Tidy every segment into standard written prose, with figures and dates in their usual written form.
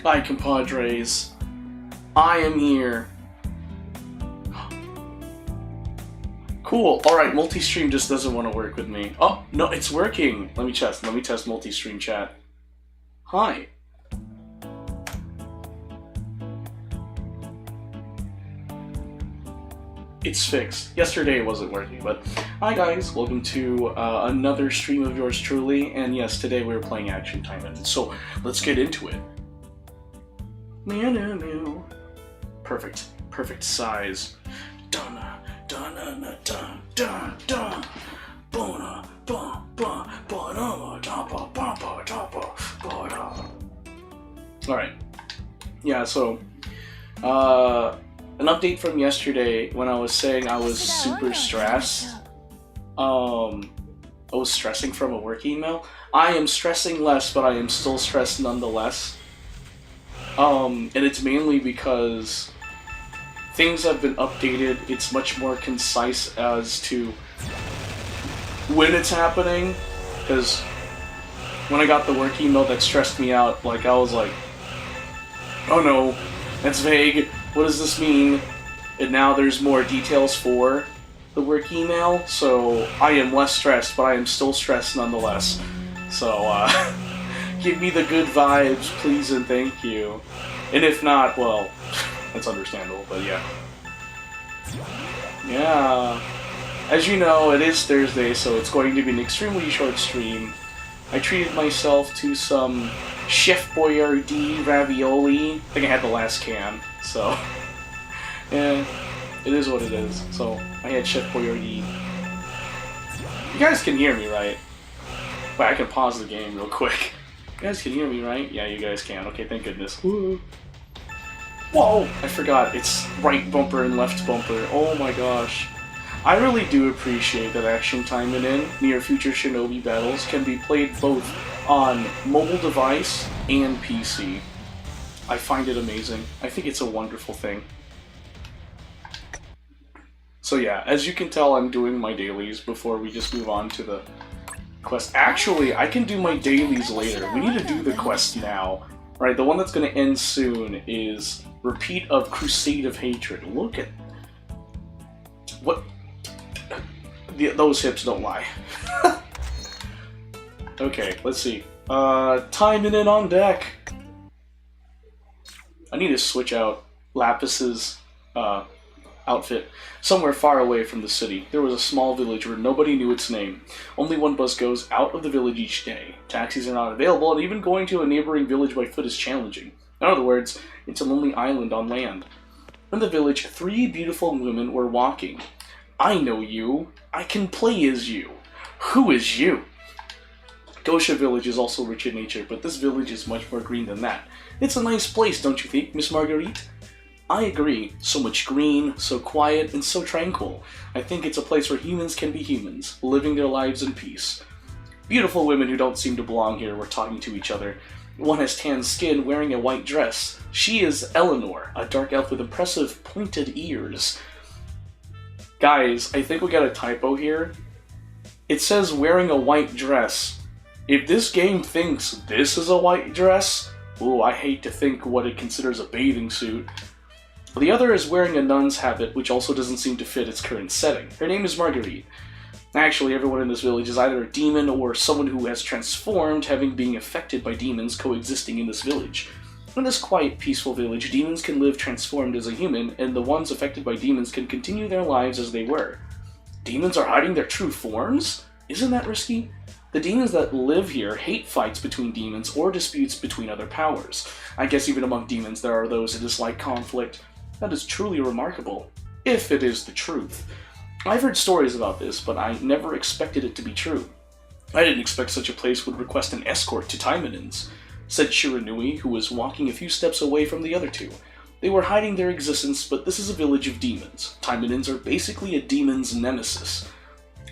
Hi, compadres. I am here. Cool. Alright, multi-stream just doesn't want to work with me. Oh, no, it's working. Let me test multi-stream chat. Hi. It's fixed. Yesterday it wasn't working, but hi guys, welcome to another stream of yours truly, and yes, today we're playing Action Taimanin, so let's get into it. Perfect size. Alright. Yeah, so an update from yesterday when I was saying I was super stressed. I was stressing from a work email. I am stressing less, but I am still stressed nonetheless. And it's mainly because things have been updated. It's much more concise as to when it's happening. Because when I got the work email that stressed me out, like I was like, oh no, that's vague. What does this mean? And now there's more details for the work email, so I am less stressed, but I am still stressed nonetheless. So, give me the good vibes, please and thank you. And if not, well, that's understandable, but yeah. Yeah. As you know, it is Thursday, so it's going to be an extremely short stream. I treated myself to some Chef Boyardee ravioli. I think I had the last can, so yeah, it is what it is. So I had Chef Boyardee. You guys can hear me, right? Wait, I can pause the game real quick. You guys can hear me, right? Yeah, you guys can. Okay, thank goodness. Woo. Whoa! I forgot. It's right bumper and left bumper. Oh my gosh. I really do appreciate that Action Taimanin near future Shinobi battles can be played both on mobile device and PC. I find it amazing. I think it's a wonderful thing. So yeah, as you can tell, I'm doing my dailies before we just move on to the quest. Actually, I can do my dailies later. We need to do the quest now. Right, the one that's going to end soon is Repeat of Crusade of Hatred. Look at... what... those hips don't lie. Okay, let's see. Taimanin on deck. I need to switch out Lapis's outfit. Somewhere far away from the city, there was a small village where nobody knew its name. Only one bus goes out of the village each day. Taxis are not available, and even going to a neighboring village by foot is challenging. In other words, it's a lonely island on land. In the village, 3 beautiful women were walking. I know you. I can play as you. Who is you? Gosha village is also rich in nature, but this village is much more green than that. It's a nice place, don't you think, Miss Marguerite? I agree. So much green, so quiet, and so tranquil. I think it's a place where humans can be humans, living their lives in peace. Beautiful women who don't seem to belong here were talking to each other. One has tan skin, wearing a white dress. She is Eleanor, a dark elf with impressive pointed ears. Guys, I think we got a typo here. It says wearing a white dress. If this game thinks this is a white dress, ooh, I hate to think what it considers a bathing suit. The other is wearing a nun's habit, which also doesn't seem to fit its current setting. Her name is Marguerite. Actually, everyone in this village is either a demon or someone who has transformed, having been affected by demons coexisting in this village. In this quiet, peaceful village, demons can live transformed as a human, and the ones affected by demons can continue their lives as they were. Demons are hiding their true forms? Isn't that risky? The demons that live here hate fights between demons or disputes between other powers. I guess even among demons there are those who dislike conflict. That is truly remarkable, if it is the truth. I've heard stories about this, but I never expected it to be true. I didn't expect such a place would request an escort to Taimanin's, said Shiranui, who was walking a few steps away from the other two. They were hiding their existence, but this is a village of demons. Taimanins are basically a demon's nemesis.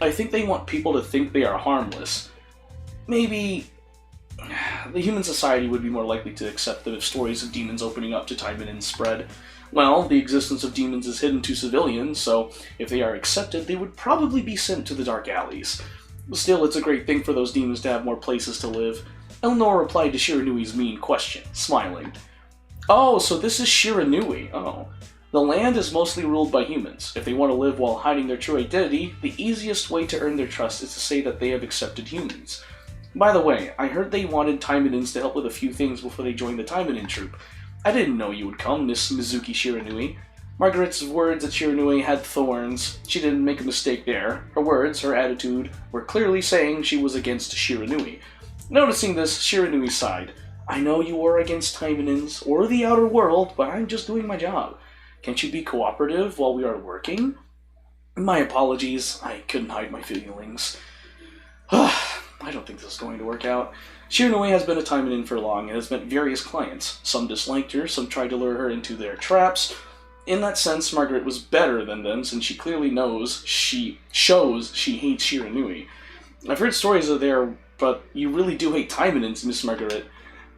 I think they want people to think they are harmless. Maybe the human society would be more likely to accept them if stories of demons opening up to Taimanin spread. Well, the existence of demons is hidden to civilians, so if they are accepted, they would probably be sent to the dark alleys. Still, it's a great thing for those demons to have more places to live. Eleanor replied to Shiranui's mean question, smiling. Oh, so this is Shiranui. Oh. The land is mostly ruled by humans. If they want to live while hiding their true identity, the easiest way to earn their trust is to say that they have accepted humans. By the way, I heard they wanted Taimanins to help with a few things before they joined the Taimanin troop. I didn't know you would come, Miss Mizuki Shiranui. Margaret's words that Shiranui had thorns. She didn't make a mistake there. Her words, her attitude, were clearly saying she was against Shiranui. Noticing this, Shiranui sighed. I know you are against Taimanins, or the outer world, but I'm just doing my job. Can't you be cooperative while we are working? My apologies, I couldn't hide my feelings. I don't think this is going to work out. Shiranui has been a Taimanin for long and has met various clients. Some disliked her, some tried to lure her into their traps. In that sense, Margaret was better than them, since she clearly shows she hates Shiranui. I've heard stories of there, but you really do hate Taimanins, Miss Margaret.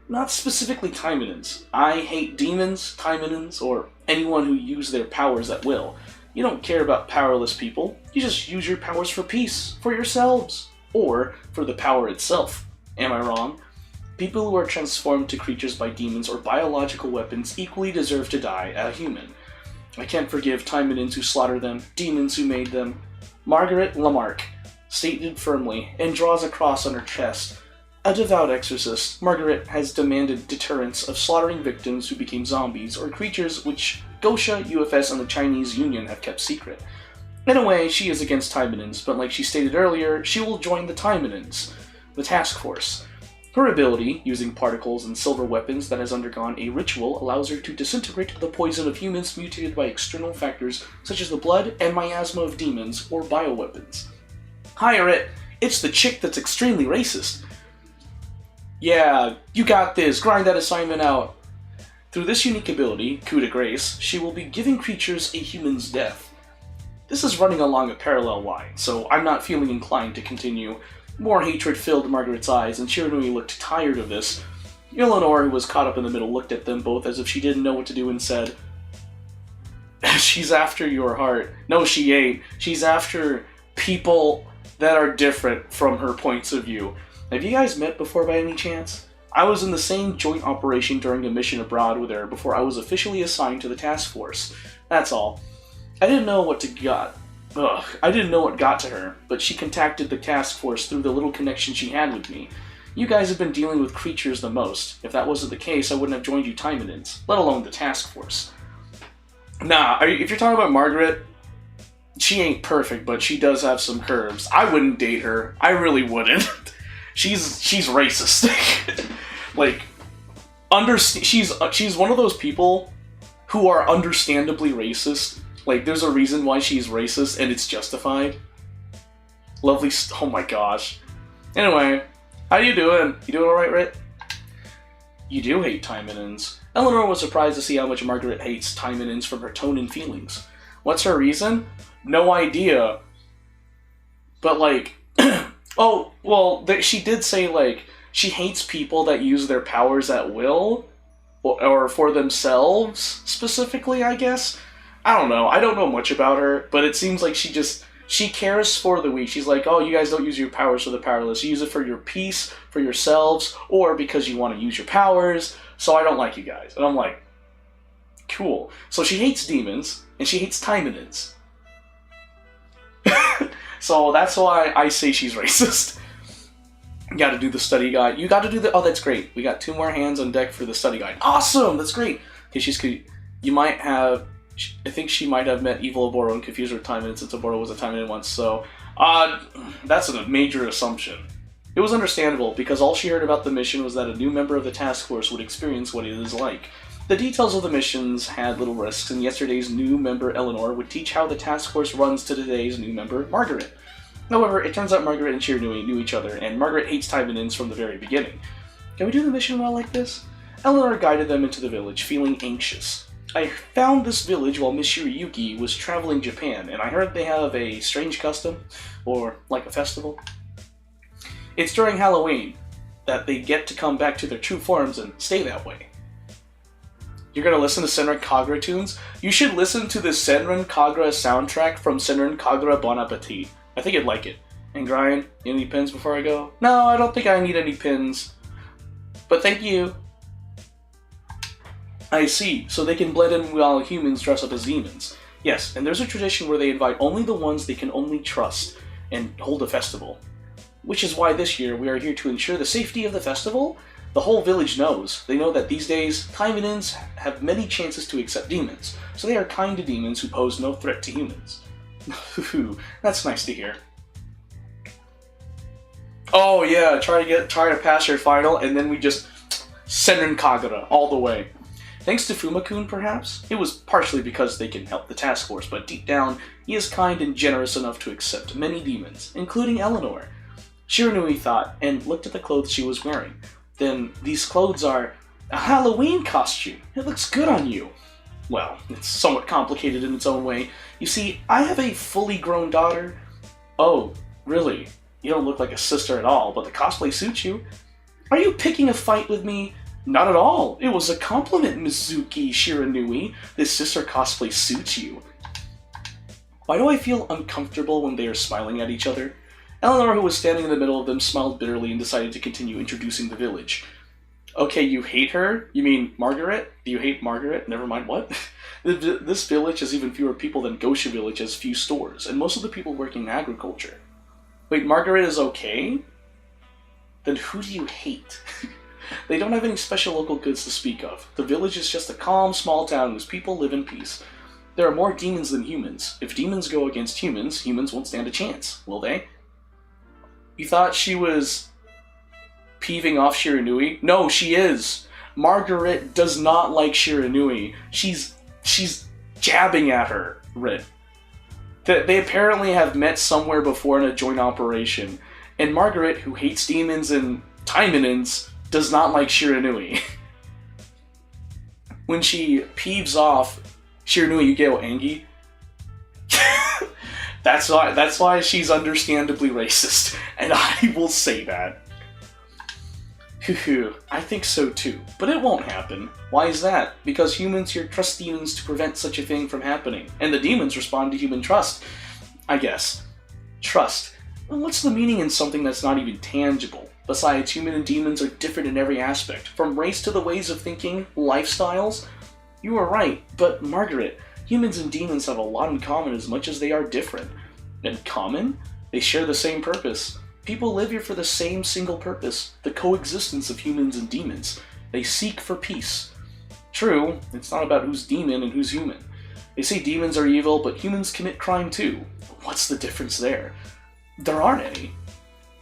Not specifically Taimanins. I hate demons, Taimanins, or anyone who use their powers at will. You don't care about powerless people. You just use your powers for peace, for yourselves, or for the power itself. Am I wrong? People who are transformed to creatures by demons or biological weapons equally deserve to die a human. I can't forgive Taimanins who slaughter them, demons who made them. Margaret Lamarck, stated firmly, and draws a cross on her chest. A devout exorcist, Margaret has demanded deterrence of slaughtering victims who became zombies or creatures which Gosha, UFS, and the Chinese Union have kept secret. In a way, she is against Taimanins, but like she stated earlier, she will join the Taimanins, the task force. Her ability, using particles and silver weapons that has undergone a ritual, allows her to disintegrate the poison of humans mutated by external factors such as the blood and miasma of demons or bioweapons. Hire it! It's the chick that's extremely racist. Yeah, you got this, grind that assignment out. Through this unique ability, coup de grace, she will be giving creatures a human's death. This is running along a parallel line, so I'm not feeling inclined to continue. More hatred filled Margaret's eyes, and Shiranui looked tired of this. Eleanor, who was caught up in the middle, looked at them both as if she didn't know what to do and said, She's after your heart. No, she ain't. She's after people that are different from her points of view. Have you guys met before by any chance? I was in the same joint operation during a mission abroad with her before I was officially assigned to the task force. That's all. I didn't know what got to her, but she contacted the task force through the little connection she had with me. You guys have been dealing with creatures the most. If that wasn't the case, I wouldn't have joined you Taimanins, let alone the task force. Nah, if you're talking about Margaret, she ain't perfect, but she does have some curves. I wouldn't date her. I really wouldn't. She's racist. Like, she's one of those people who are understandably racist. Like, there's a reason why she's racist, and it's justified. Lovely oh my gosh. Anyway, how you doing? You doing alright, Rit? You do hate Taimanins. Eleanor was surprised to see how much Margaret hates Taimanins from her tone and feelings. What's her reason? No idea. But, like... oh, well, she did say, like, she hates people that use their powers at will. Or for themselves, specifically, I guess. I don't know. I don't know much about her, but it seems like she cares for the weak. She's like, oh, you guys don't use your powers for the powerless. You use it for your peace, for yourselves, or because you want to use your powers, so I don't like you guys. And I'm like, cool. So she hates demons, and she hates Taimanins. So that's why I say she's racist. You gotta do the study guide. You gotta do the... Oh, that's great. We got 2 more hands on deck for the study guide. Awesome! That's great! Okay, you might have... I think she might have met Evil Oboro and confused her with Taimanin since Oboro was a Taimanin once, so... that's a major assumption. It was understandable, because all she heard about the mission was that a new member of the task force would experience what it is like. The details of the missions had little risks, and yesterday's new member, Eleanor, would teach how the task force runs to today's new member, Margaret. However, it turns out Margaret and Shiranui knew each other, and Margaret hates Taimanins from the very beginning. Can we do the mission well like this? Eleanor guided them into the village, feeling anxious. I found this village while Miss Shirayuki was traveling Japan, and I heard they have a strange custom, or like a festival. It's during Halloween that they get to come back to their true forms and stay that way. You're gonna listen to Senran Kagura tunes? You should listen to the Senran Kagura soundtrack from Senran Kagura Bon Appetit. I think you'd like it. And Brian, you need any pins before I go? No, I don't think I need any pins. But thank you. I see, so they can blend in while humans dress up as demons. Yes, and there's a tradition where they invite only the ones they can only trust and hold a festival. Which is why this year we are here to ensure the safety of the festival. The whole village knows. They know that these days, Taimanins have many chances to accept demons, so they are kind to demons who pose no threat to humans. That's nice to hear. Oh yeah, try to pass your final, and then we just Senran Kagura all the way. Thanks to Fuma-kun, perhaps? It was partially because they can help the task force, but deep down, he is kind and generous enough to accept many demons, including Eleanor. Shiranui thought, and looked at the clothes she was wearing. Then, these clothes are a Halloween costume. It looks good on you. Well, it's somewhat complicated in its own way. You see, I have a fully grown daughter. Oh, really? You don't look like a sister at all, but the cosplay suits you. Are you picking a fight with me? Not at all. It was a compliment, Mizuki Shiranui. This sister cosplay suits you. Why do I feel uncomfortable when they are smiling at each other? Eleanor, who was standing in the middle of them, smiled bitterly and decided to continue introducing the village. Okay, you hate her? You mean Margaret? Do you hate Margaret? Never mind, what? This village has even fewer people than Gosha Village has few stores, and most of the people working in agriculture. Wait, Margaret is okay? Then who do you hate? They don't have any special local goods to speak of. The village is just a calm, small town whose people live in peace. There are more demons than humans. If demons go against humans, humans won't stand a chance, will they? You thought she was peeving off Shiranui? No, she is. Margaret does not like Shiranui. She's jabbing at her, Rit. They apparently have met somewhere before in a joint operation. And Margaret, who hates demons and Taimanins, does not like Shiranui. When she peeves off Shiranui, you get angry. That's why she's understandably racist, and I will say that. I think so too, but it won't happen. Why is that? Because humans here trust demons to prevent such a thing from happening, and the demons respond to human trust. I guess. Trust. Well, what's the meaning in something that's not even tangible? Besides, human and demons are different in every aspect, from race to the ways of thinking, lifestyles. You are right, but Margaret, humans and demons have a lot in common as much as they are different. In common? They share the same purpose. People live here for the same single purpose, the coexistence of humans and demons. They seek for peace. True, it's not about who's demon and who's human. They say demons are evil, but humans commit crime too. What's the difference there? There aren't any.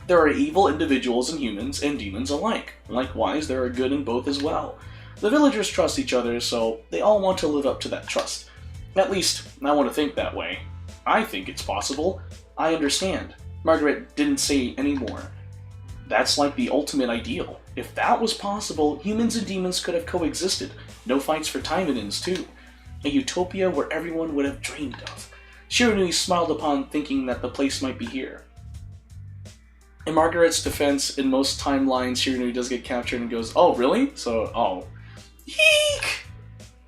There are evil individuals and humans and demons alike. Likewise, there are good in both as well. The villagers trust each other, so they all want to live up to that trust. At least, I want to think that way. I think it's possible. I understand. Margaret didn't say any more. That's like the ultimate ideal. If that was possible, humans and demons could have coexisted. No fights for Taimanins, too. A utopia where everyone would have dreamed of. Shiranui smiled upon thinking that the place might be here. In Margaret's defense, in most timelines, Shiranui does get captured and goes, "Oh, really?" So, oh. Eek!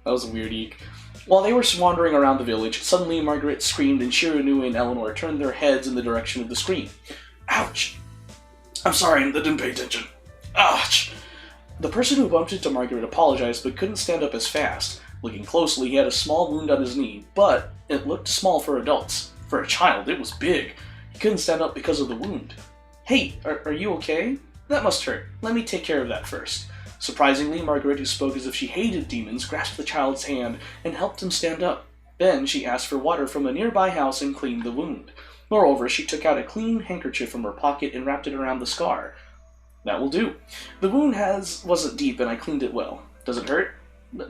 That was a weird eek. While they were wandering around the village, suddenly Margaret screamed and Shiranui and Eleanor turned their heads in the direction of the scream. Ouch! I'm sorry, I didn't pay attention. Ouch! The person who bumped into Margaret apologized but couldn't stand up as fast. Looking closely, he had a small wound on his knee, but it looked small for adults. For a child, it was big. He couldn't stand up because of the wound. Hey, are you okay? That must hurt. Let me take care of that first. Surprisingly, Margaret, who spoke as if she hated demons, grasped the child's hand and helped him stand up. Then she asked for water from a nearby house and cleaned the wound. Moreover, she took out a clean handkerchief from her pocket and wrapped it around the scar. That will do. The wound wasn't deep and I cleaned it well. Does it hurt?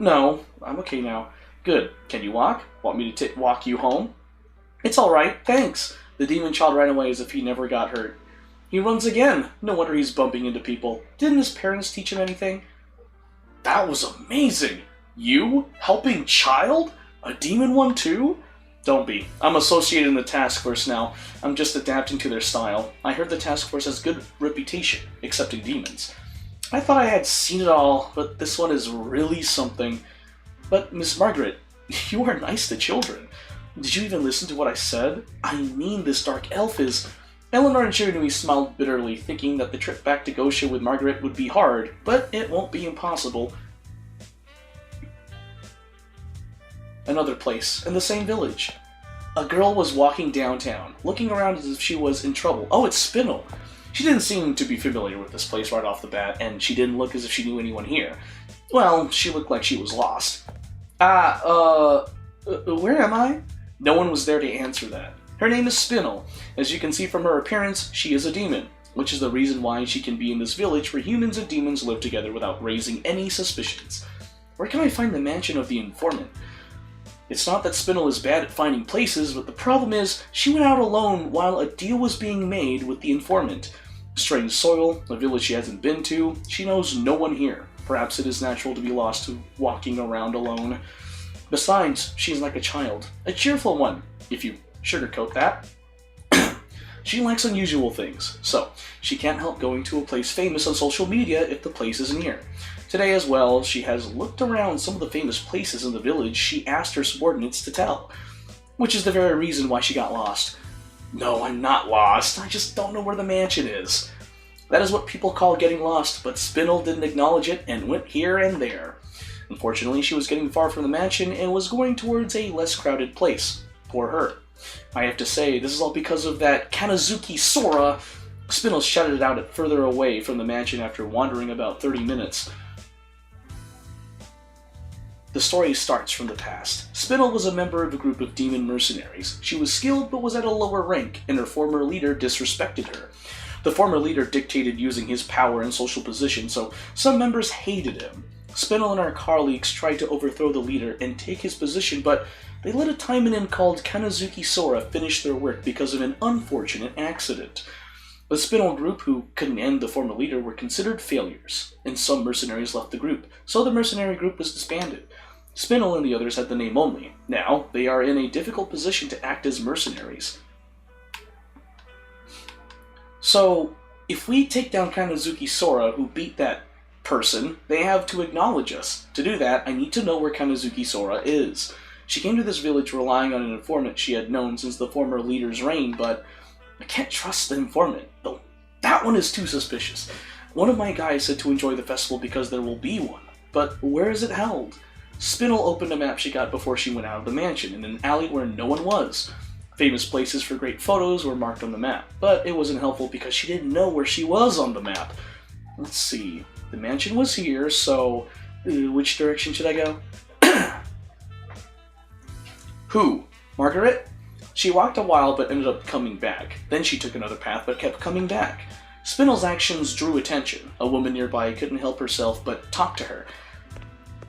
No, I'm okay now. Good. Can you walk? Want me to walk you home? It's alright, thanks. The demon child ran away as if he never got hurt. He runs again. No wonder he's bumping into people. Didn't his parents teach him anything? That was amazing! You? Helping child? A demon one too? Don't be. I'm associated in the task force now. I'm just adapting to their style. I heard the task force has good reputation, accepting demons. I thought I had seen it all, but this one is really something. But, Miss Margaret, you are nice to children. Did you even listen to what I said? I mean, this dark elf is... Eleanor and Shiranui smiled bitterly, thinking that the trip back to Gosha with Margaret would be hard, but it won't be impossible. Another place, in the same village. A girl was walking downtown, looking around as if she was in trouble. Oh, it's Spinel! She didn't seem to be familiar with this place right off the bat, and she didn't look as if she knew anyone here. Well, she looked like she was lost. Where am I? No one was there to answer that. Her name is Spinel. As you can see from her appearance, she is a demon, which is the reason why she can be in this village where humans and demons live together without raising any suspicions. Where can I find the mansion of the informant? It's not that Spinel is bad at finding places, but the problem is she went out alone while a deal was being made with the informant. Strange soil, a village she hasn't been to, she knows no one here. Perhaps it is natural to be lost to walking around alone. Besides, she's like a child, a cheerful one, if you sugarcoat that. She likes unusual things, so she can't help going to a place famous on social media if the place isn't here. Today as well, she has looked around some of the famous places in the village she asked her subordinates to tell, which is the very reason why she got lost. No, I'm not lost, I just don't know where the mansion is. That is what people call getting lost, but Spinel didn't acknowledge it and went here and there. Unfortunately, she was getting far from the mansion and was going towards a less crowded place. Poor her. I have to say, this is all because of that Kanazuki Sora. Spinel shouted it out at further away from the mansion after wandering about 30 minutes. The story starts from the past. Spinel was a member of a group of demon mercenaries. She was skilled but was at a lower rank, and her former leader disrespected her. The former leader dictated using his power and social position, so some members hated him. Spinel and our colleagues tried to overthrow the leader and take his position, but they let a Taimanin called Kanazuki Sora finish their work because of an unfortunate accident. The Spinel group, who couldn't end the former leader, were considered failures, and some mercenaries left the group, so the mercenary group was disbanded. Spinel and the others had the name only. Now, they are in a difficult position to act as mercenaries. So, if we take down Kanazuki Sora, who beat that person, they have to acknowledge us. To do that, I need to know where Kanazuki Sora is. She came to this village relying on an informant she had known since the former leader's reign, but I can't trust the informant. Though that one is too suspicious. One of my guys said to enjoy the festival because there will be one, but where is it held? Spinel opened a map she got before she went out of the mansion, in an alley where no one was. Famous places for great photos were marked on the map, but it wasn't helpful because she didn't know where she was on the map. Let's see, the mansion was here, so which direction should I go? Who? Margaret? She walked a while but ended up coming back. Then she took another path but kept coming back. Spinel's actions drew attention. A woman nearby couldn't help herself but talk to her.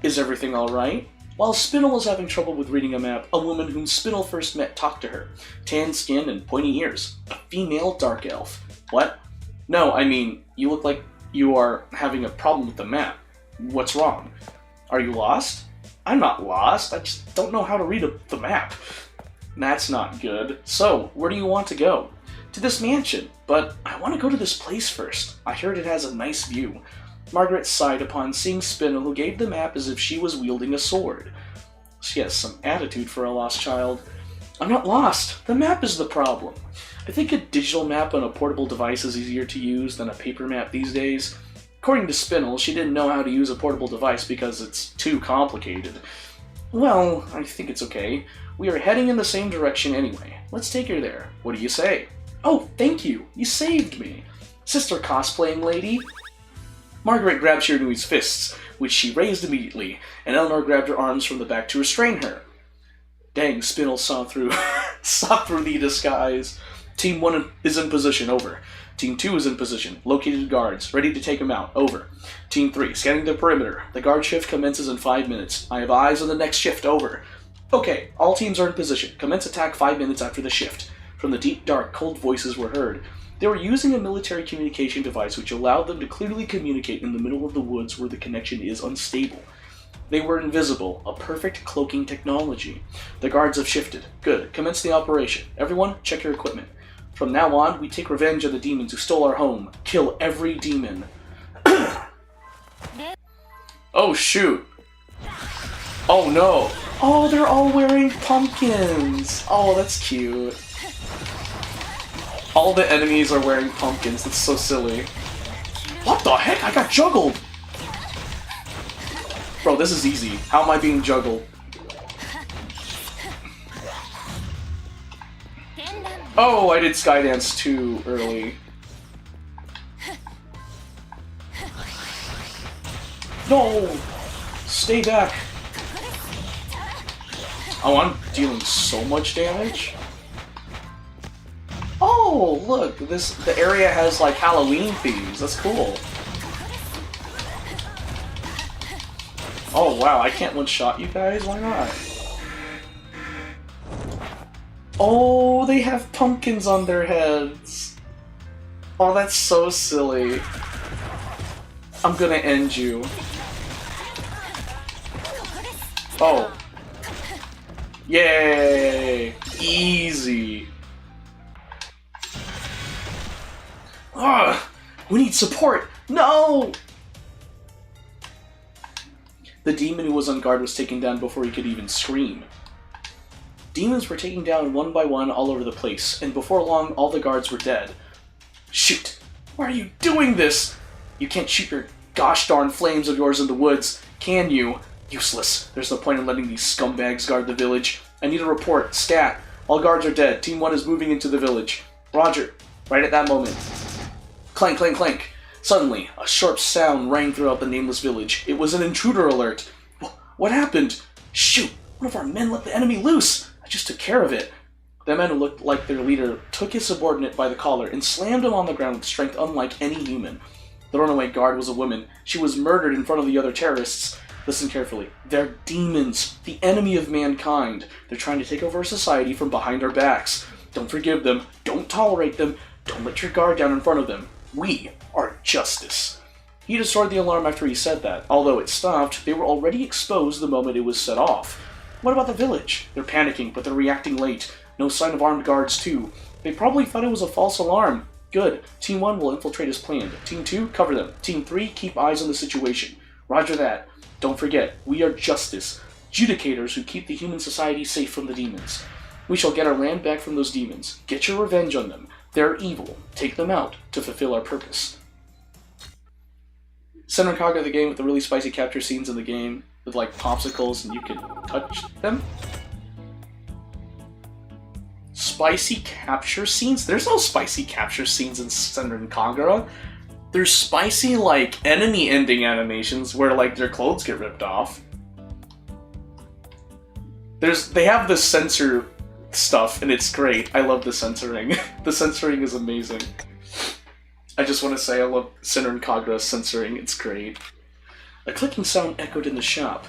Is everything alright? While Spinel was having trouble with reading a map, a woman whom Spinel first met talked to her. Tan skin and pointy ears. A female dark elf. What? No, I mean, you look like you are having a problem with the map. What's wrong? Are you lost? I'm not lost, I just don't know how to read the map. That's not good. So, where do you want to go? To this mansion, but I want to go to this place first. I heard it has a nice view. Margaret sighed upon seeing Spinel, who gave the map as if she was wielding a sword. She has some attitude for a lost child. I'm not lost. The map is the problem. I think a digital map on a portable device is easier to use than a paper map these days. According to Spinel, she didn't know how to use a portable device because it's too complicated. Well, I think it's okay. We are heading in the same direction anyway. Let's take her there. What do you say? Oh, thank you. You saved me. Sister cosplaying lady? Margaret grabbed Shiranui's fists, which she raised immediately, and Eleanor grabbed her arms from the back to restrain her. Dang, Spinel saw through the disguise. Team 1 is in position, over. Team 2 is in position, located guards, ready to take him out, over. Team 3, scanning the perimeter. The guard shift commences in 5 minutes. I have eyes on the next shift, over. Okay, all teams are in position. Commence attack 5 minutes after the shift. From the deep, dark, cold voices were heard. They were using a military communication device which allowed them to clearly communicate in the middle of the woods where the connection is unstable. They were invisible, a perfect cloaking technology. The guards have shifted. Good. Commence the operation. Everyone, check your equipment. From now on, we take revenge on the demons who stole our home. Kill every demon. Oh, shoot. Oh, no. Oh, they're all wearing pumpkins. Oh, that's cute. All the enemies are wearing pumpkins. That's so silly. What the heck? I got juggled! Bro, this is easy. How am I being juggled? Oh, I did Skydance too early. No! Stay back. Oh, I'm dealing so much damage. Oh, look, the area has like Halloween themes. That's cool. Oh wow, I can't one-shot you guys? Why not? Oh, they have pumpkins on their heads. Oh, that's so silly. I'm gonna end you. Oh. Yay! Easy. Ugh! We need support! No! The demon who was on guard was taken down before he could even scream. Demons were taken down one by one all over the place, and before long all the guards were dead. Shoot! Why are you doing this? You can't shoot your gosh darn flames of yours in the woods, can you? Useless. There's no point in letting these scumbags guard the village. I need a report. Stat. All guards are dead. Team 1 is moving into the village. Roger. Right at that moment. Clank, clank, clank. Suddenly, a sharp sound rang throughout the nameless village. It was an intruder alert. What happened? Shoot! One of our men let the enemy loose! I just took care of it. The man who looked like their leader took his subordinate by the collar and slammed him on the ground with strength unlike any human. The runaway guard was a woman. She was murdered in front of the other terrorists. Listen carefully. They're demons, the enemy of mankind. They're trying to take over our society from behind our backs. Don't forgive them. Don't tolerate them. Don't let your guard down in front of them. We are justice. He destroyed the alarm after he said that. Although it stopped, they were already exposed the moment it was set off. What about the village? They're panicking, but they're reacting late. No sign of armed guards, too. They probably thought it was a false alarm. Good. Team 1 will infiltrate as planned. Team 2, cover them. Team 3, keep eyes on the situation. Roger that. Don't forget, we are justice. Judicators who keep the human society safe from the demons. We shall get our land back from those demons. Get your revenge on them. They're evil. Take them out to fulfill our purpose. Senran Kagura, the game with the really spicy capture scenes in the game, with like popsicles and you can touch them. Spicy capture scenes? There's no spicy capture scenes in Senran Kagura. There's spicy, like, enemy ending animations where, like, their clothes get ripped off. They have the censor stuff, and it's great. I love the censoring. The censoring is amazing. I just want to say I love Senran Kagura's censoring. It's great. A clicking sound echoed in the shop.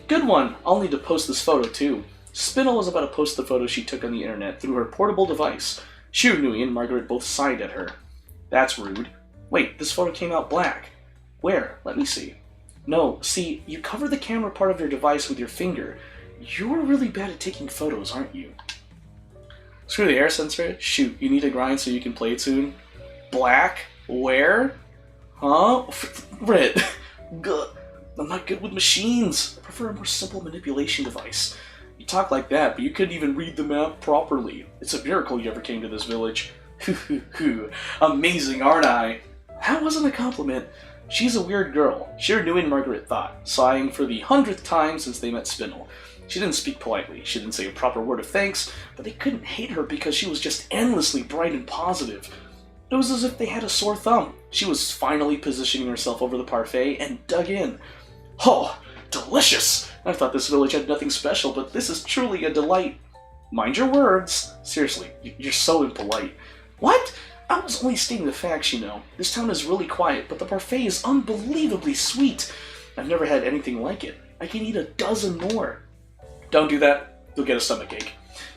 Good one! I'll need to post this photo, too. Spinel was about to post the photo she took on the internet through her portable device. Shiranui and Margaret both sighed at her. That's rude. Wait, this photo came out black. Where? Let me see. No, see, you cover the camera part of your device with your finger. You're really bad at taking photos, aren't you? Screw the air sensor. Shoot, you need to grind so you can play it soon. Black? Where? Huh? Red. I'm not good with machines. I prefer a more simple manipulation device. You talk like that, but you couldn't even read the map properly. It's a miracle you ever came to this village. Amazing, aren't I? That wasn't a compliment. She's a weird girl, Shiranui and Margaret thought, sighing for the 100th time since they met Spinel. She didn't speak politely, she didn't say a proper word of thanks, but they couldn't hate her because she was just endlessly bright and positive. It was as if they had a sore thumb. She was finally positioning herself over the parfait and dug in. Oh, delicious! I thought this village had nothing special, but this is truly a delight. Mind your words. Seriously, you're so impolite. What? I was only stating the facts, you know. This town is really quiet, but the parfait is unbelievably sweet. I've never had anything like it. I can eat a dozen more. Don't do that. You'll get a stomachache.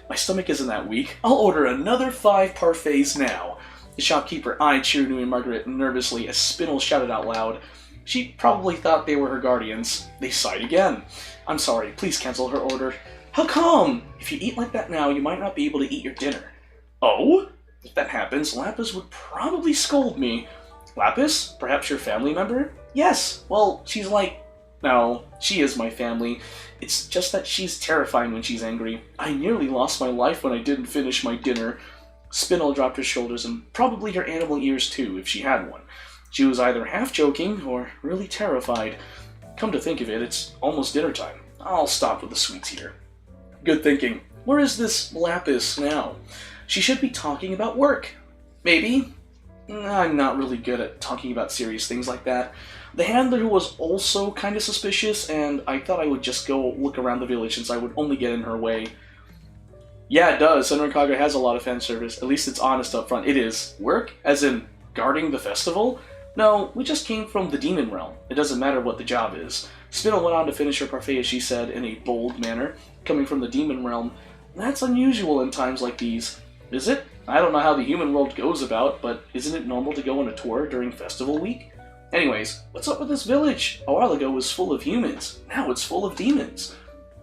My stomach isn't that weak. I'll order another 5 parfaits now. The shopkeeper eyed Shiranui and Margaret nervously as Spinel shouted out loud. She probably thought they were her guardians. They sighed again. I'm sorry, please cancel her order. How come? If you eat like that now, you might not be able to eat your dinner. Oh? If that happens, Lapis would probably scold me. Lapis? Perhaps your family member? Yes. Well, she's like... No, she is my family. It's just that she's terrifying when she's angry. I nearly lost my life when I didn't finish my dinner. Spinel dropped her shoulders and probably her animal ears too, if she had one. She was either half joking or really terrified. Come to think of it, it's almost dinner time. I'll stop with the sweets here. Good thinking. Where is this Lapis now? She should be talking about work. Maybe. I'm not really good at talking about serious things like that. The handler was also kind of suspicious, and I thought I would just go look around the village since I would only get in her way. Yeah, it does. Senran Kagura has a lot of fan service. At least it's honest up front. It is. Work? As in guarding the festival? No, we just came from the demon realm. It doesn't matter what the job is. Spinel went on to finish her parfait, as she said, in a bold manner. Coming from the demon realm, that's unusual in times like these. Is it? I don't know how the human world goes about, but isn't it normal to go on a tour during festival week? Anyways, what's up with this village? A while ago it was full of humans. Now it's full of demons.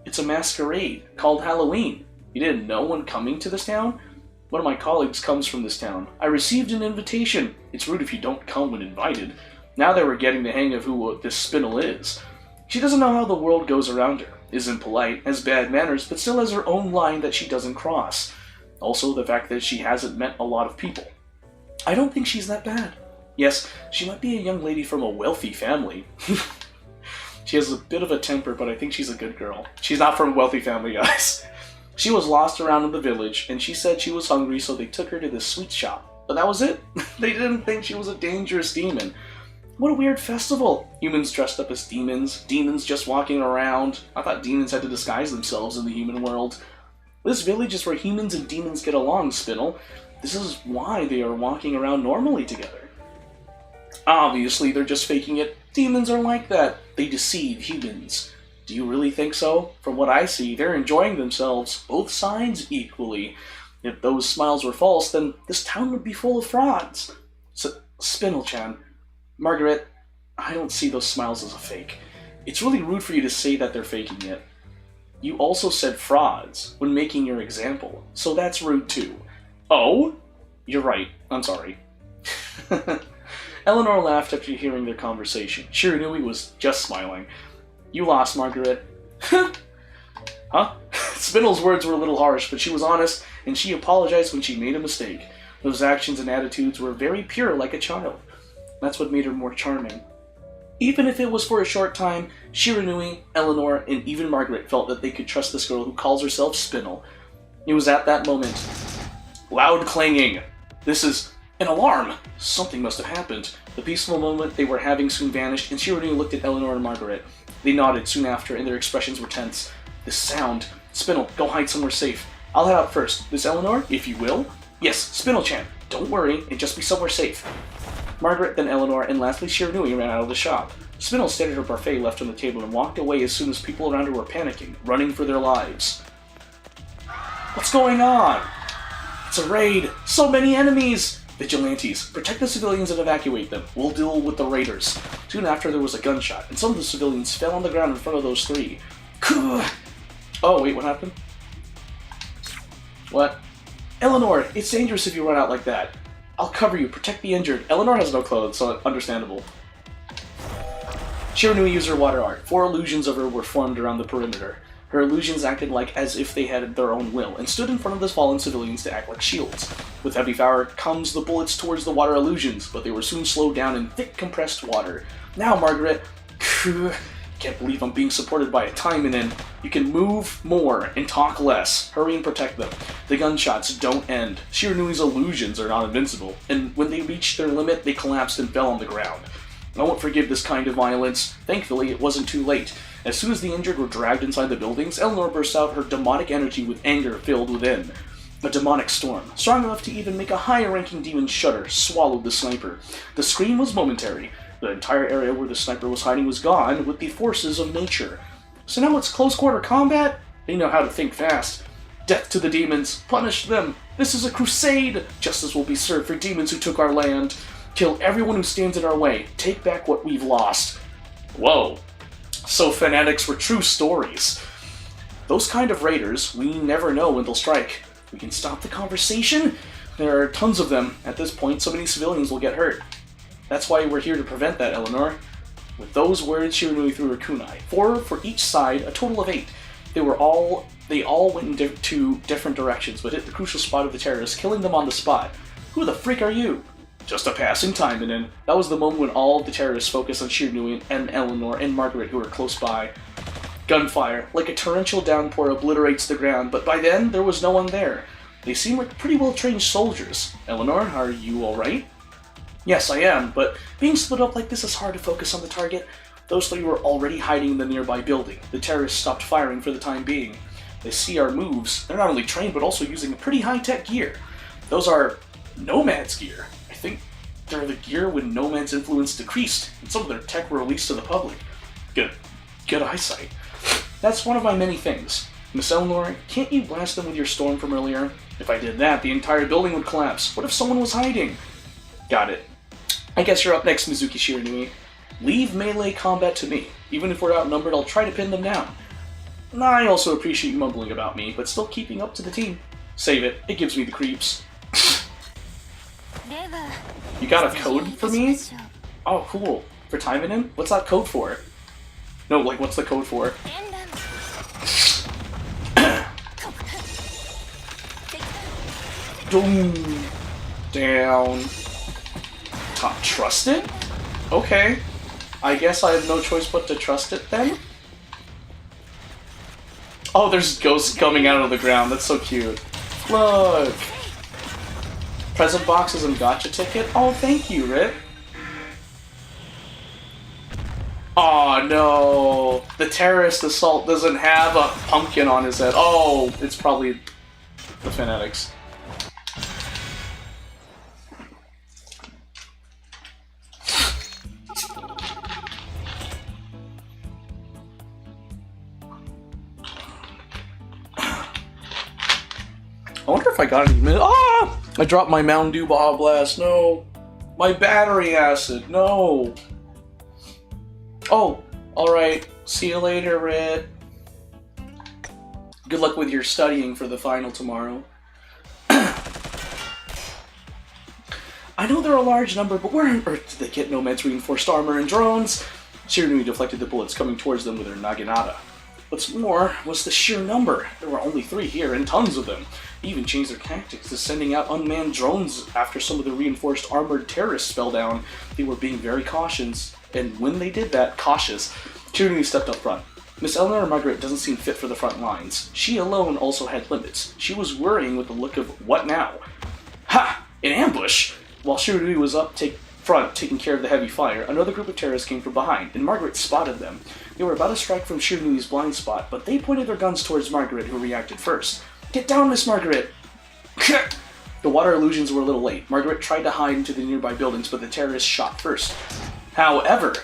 It's a masquerade called Halloween. You didn't know when coming to this town? One of my colleagues comes from this town. I received an invitation. It's rude if you don't come when invited. Now that we're getting the hang of who this Spinel is. She doesn't know how the world goes around her. Isn't polite, has bad manners, but still has her own line that she doesn't cross. Also, the fact that she hasn't met a lot of people. I don't think she's that bad. Yes, she might be a young lady from a wealthy family. She has a bit of a temper, but I think she's a good girl. She's not from a wealthy family, guys. She was lost around in the village, and she said she was hungry, so they took her to this sweet shop. But that was it. They didn't think she was a dangerous demon. What a weird festival. Humans dressed up as demons, demons just walking around. I thought demons had to disguise themselves in the human world. This village is where humans and demons get along, Spinel. This is why they are walking around normally together. Obviously, they're just faking it. Demons are like that. They deceive humans. Do you really think so? From what I see, they're enjoying themselves, both sides equally. If those smiles were false, then this town would be full of frauds. Spinel-chan, Margaret, I don't see those smiles as a fake. It's really rude for you to say that they're faking it. You also said frauds when making your example, so that's rude too. Oh? You're right. I'm sorry. Eleanor laughed after hearing their conversation. Shiranui was just smiling. You lost, Margaret. Huh? Spinel's words were a little harsh, but she was honest, and she apologized when she made a mistake. Those actions and attitudes were very pure, like a child. That's what made her more charming. Even if it was for a short time, Shiranui, Eleanor, and even Margaret felt that they could trust this girl who calls herself Spinel. It was at that moment. Loud clanging. This is an alarm. Something must have happened. The peaceful moment they were having soon vanished, and Shiranui looked at Eleanor and Margaret. They nodded soon after, and their expressions were tense. This sound. Spinel, go hide somewhere safe. I'll head out first. This Eleanor, if you will? Yes, Spinel-chan. Don't worry, and just be somewhere safe. Margaret, then Eleanor, and lastly Shiranui ran out of the shop. Spinel stared at her parfait left on the table and walked away as soon as people around her were panicking, running for their lives. What's going on? It's a raid! So many enemies! Vigilantes, protect the civilians and evacuate them. We'll deal with the raiders. Soon after, there was a gunshot, and some of the civilians fell on the ground in front of those three. Oh, wait, what happened? What? Eleanor, it's dangerous if you run out like that. I'll cover you, protect the injured. Eleanor has no clothes, so understandable. Shiranui used her water art. 4 illusions of her were formed around the perimeter. Her illusions acted like as if they had their own will, and stood in front of the fallen civilians to act like shields. With heavy fire comes the bullets towards the water illusions, but they were soon slowed down in thick compressed water. Now, Margaret, can't believe I'm being supported by a Taimanin. You can move more and talk less. Hurry and protect them. The gunshots don't end. Shiranui's illusions are not invincible, and when they reached their limit, they collapsed and fell on the ground. I won't forgive this kind of violence. Thankfully, it wasn't too late. As soon as the injured were dragged inside the buildings, Eleanor burst out her demonic energy with anger filled within. A demonic storm, strong enough to even make a higher-ranking demon shudder, swallowed the sniper. The scream was momentary. The entire area where the sniper was hiding was gone with the forces of nature. So now it's close-quarter combat? They know how to think fast. Death to the demons! Punish them! This is a crusade! Justice will be served for demons who took our land. Kill everyone who stands in our way. Take back what we've lost. Whoa. So fanatics were true stories. Those kind of raiders, we never know when they'll strike. We can stop the conversation? There are tons of them. At this point, so many civilians will get hurt. That's why we're here to prevent that, Eleanor. With those words, Shiranui threw her kunai. 4 for each side, a total of 8. They all went in two different directions, but hit the crucial spot of the terrorists, killing them on the spot. Who the freak are you? Just a passing Taimanin. That was the moment when all of the terrorists focused on Shiranui and Eleanor and Margaret, who were close by. Gunfire, like a torrential downpour, obliterates the ground, but by then, there was no one there. They seem like pretty well-trained soldiers. Eleanor, are you alright? Yes, I am, but being split up like this is hard to focus on the target. Those three were already hiding in the nearby building. The terrorists stopped firing for the time being. They see our moves. They're not only trained, but also using pretty high-tech gear. Those are Nomad's gear. I think they're the gear when Nomad's influence decreased, and some of their tech were released to the public. Good eyesight. That's one of my many things. Miss Eleanor, can't you blast them with your storm from earlier? If I did that, the entire building would collapse. What if someone was hiding? Got it. I guess you're up next, Mizuki Shiranui. Leave melee combat to me. Even if we're outnumbered, I'll try to pin them down. I also appreciate you mumbling about me, but still keeping up to the team. Save it. It gives me the creeps. You got a code for me? Oh, cool. For Taimanin? What's that code for? No, like, what's the code for? Doom. Down. Top trusted? Okay. I guess I have no choice but to trust it then? Oh, there's ghosts coming out of the ground. That's so cute. Look! Present boxes and gotcha ticket? Oh, thank you, Rit. Oh no! The terrorist assault doesn't have a pumpkin on his head. Oh, it's probably the fanatics. I wonder if I got any minutes. Ah! I dropped my Mountain Dew Baja Blast. No. My battery acid. No. Oh, alright. See you later, Red. Good luck with your studying for the final tomorrow. I know they're a large number, but where on earth did they get Nomad's reinforced armor and drones? Shiranui deflected the bullets coming towards them with her naginata. What's more was the sheer number. There were only 3 here, and tons of them. They even changed their tactics to sending out unmanned drones after some of the reinforced armored terrorists fell down. They were being very cautious, and when they did that, Shiranui stepped up front. Miss Eleanor Margaret doesn't seem fit for the front lines. She alone also had limits. She was worrying with the look of, what now? Ha! An ambush! While Shiranui was up front taking care of the heavy fire, another group of terrorists came from behind, and Margaret spotted them. They were about to strike from Shiranui's blind spot, but they pointed their guns towards Margaret, who reacted first. Get down, Miss Margaret! The water illusions were a little late. Margaret tried to hide into the nearby buildings, but the terrorists shot first. However,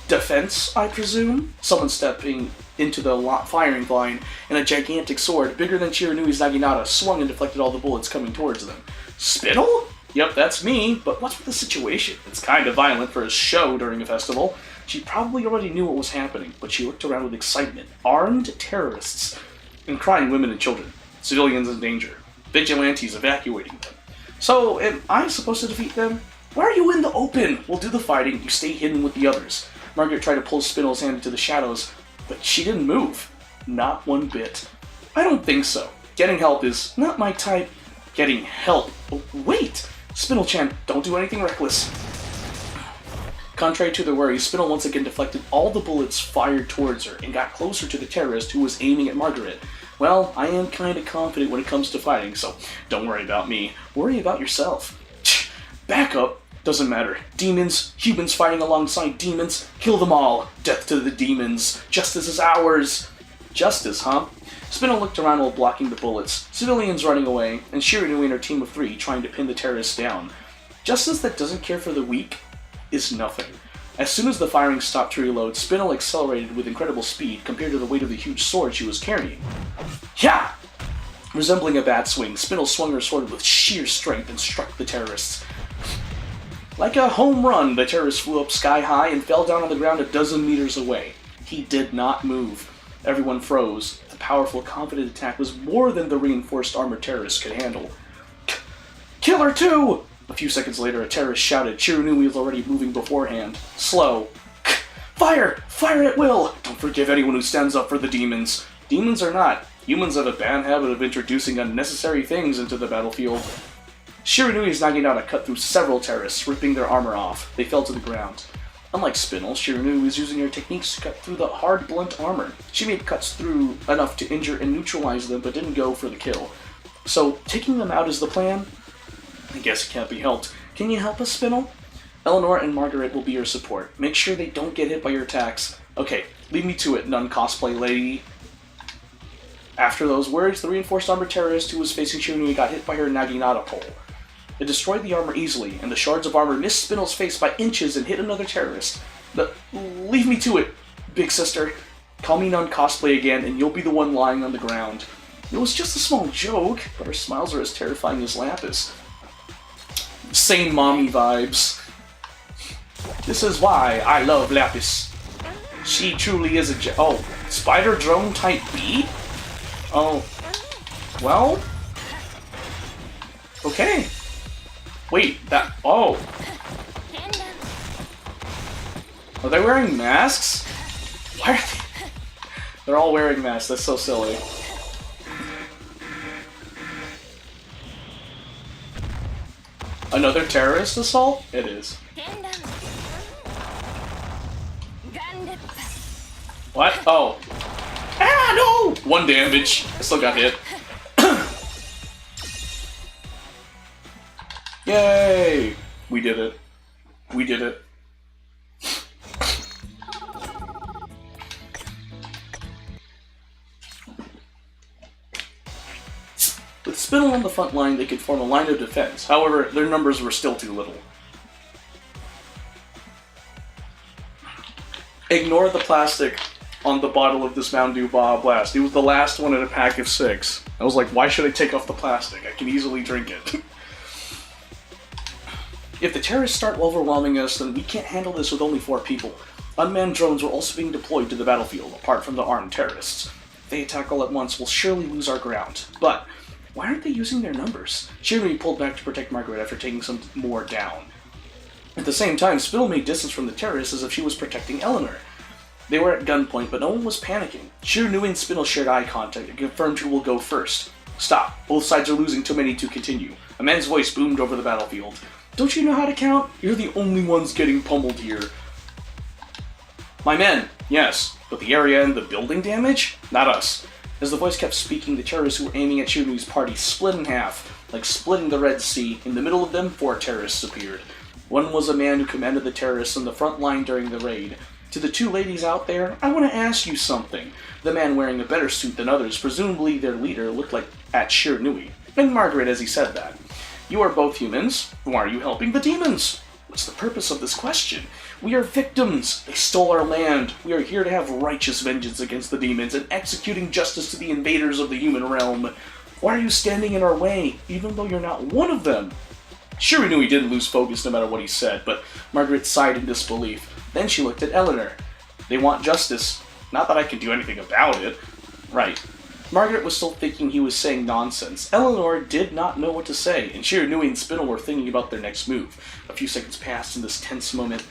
defense, I presume? Someone stepping into the firing line, and a gigantic sword, bigger than Shiranui's naginata, swung and deflected all the bullets coming towards them. Spittle? Yep, that's me, but what's with the situation? It's kind of violent for a show during a festival. She probably already knew what was happening, but she looked around with excitement. Armed terrorists and crying women and children. Civilians in danger. Vigilantes evacuating them. So, am I supposed to defeat them? Why are you in the open? We'll do the fighting, you stay hidden with the others. Margaret tried to pull Spindle's hand into the shadows, but she didn't move. Not one bit. I don't think so. Getting help is not my type. Getting help? Oh, wait! Spindle-chan, don't do anything reckless. Contrary to their worries, Spindle once again deflected all the bullets fired towards her and got closer to the terrorist who was aiming at Margaret. Well, I am kinda confident when it comes to fighting, so don't worry about me. Worry about yourself. Back up. Doesn't matter. Demons, humans fighting alongside demons, kill them all. Death to the demons. Justice is ours. Justice, huh? Spindle looked around while blocking the bullets, civilians running away, and Shiranui and her team of 3 trying to pin the terrorists down. Justice that doesn't care for the weak is nothing. As soon as the firing stopped to reload, Spindle accelerated with incredible speed compared to the weight of the huge sword she was carrying. Yeah! Resembling a bat swing, Spindle swung her sword with sheer strength and struck the terrorists. Like a home run, the terrorist flew up sky high and fell down on the ground a dozen meters away. He did not move. Everyone froze. The powerful, confident attack was more than the reinforced armored terrorists could handle. Killer 2! A few seconds later, a terrorist shouted. Shiranui was already moving beforehand. Slow. Fire! Fire at will! Don't forgive anyone who stands up for the demons. Demons or not, humans have a bad habit of introducing unnecessary things into the battlefield. Shiranui's naginata cut through several terrorists, ripping their armor off. They fell to the ground. Unlike Spindle, Shiranui was using her techniques to cut through the hard, blunt armor. She made cuts through enough to injure and neutralize them, but didn't go for the kill. So, taking them out is the plan? I guess it can't be helped. Can you help us, Spinel? Eleanor and Margaret will be your support. Make sure they don't get hit by your attacks. Okay, leave me to it, nun-cosplay lady. After those words, the reinforced armor terrorist who was facing Shirunui got hit by her Naginata pole. It destroyed the armor easily, and the shards of armor missed Spinel's face by inches and hit another terrorist. Leave me to it, big sister. Call me non-cosplay again, and you'll be the one lying on the ground. It was just a small joke, but her smiles are as terrifying as Lapis. Same mommy vibes. This is why I love Lapis. She truly is a oh, spider drone type B? Oh, well, okay. Wait, oh. Are they wearing masks? Why are they? They're all wearing masks, that's so silly. Another terrorist assault? It is. What? Oh. Ah, no! 1 damage. I still got hit. Yay! We did it. We did it. With Spinel on the front line, they could form a line of defense. However, their numbers were still too little. Ignore the plastic on the bottle of this Mountain Dew Baja Blast. It was the last one in a pack of 6. I was like, why should I take off the plastic? I can easily drink it. If the terrorists start overwhelming us, then we can't handle this with only 4 people. Unmanned drones were also being deployed to the battlefield, apart from the armed terrorists. If they attack all at once, we'll surely lose our ground. But why aren't they using their numbers? Shirunui pulled back to protect Margaret after taking some more down. At the same time, Spinel made distance from the terrorists as if she was protecting Eleanor. They were at gunpoint, but no one was panicking. Shirunui and Spinel shared eye contact and confirmed who will go first. Stop. Both sides are losing too many to continue. A man's voice boomed over the battlefield. Don't you know how to count? You're the only ones getting pummeled here. My men, yes, but the area and the building damage? Not us. As the voice kept speaking, the terrorists who were aiming at Shirunui's party split in half. Like splitting the Red Sea, in the middle of them, 4 terrorists appeared. One was a man who commanded the terrorists on the front line during the raid. To the 2 ladies out there, I want to ask you something. The man wearing a better suit than others, presumably their leader, looked like at Shiranui, and Margaret as he said that. You are both humans. Why are you helping the demons? What's the purpose of this question? We are victims. They stole our land. We are here to have righteous vengeance against the demons and executing justice to the invaders of the human realm. Why are you standing in our way, even though you're not one of them? Shiranui didn't lose focus no matter what he said, but Margaret sighed in disbelief. Then she looked at Eleanor. They want justice. Not that I can do anything about it. Right. Margaret was still thinking he was saying nonsense. Eleanor did not know what to say, and Shiranui and Spinel were thinking about their next move. A few seconds passed in this tense moment.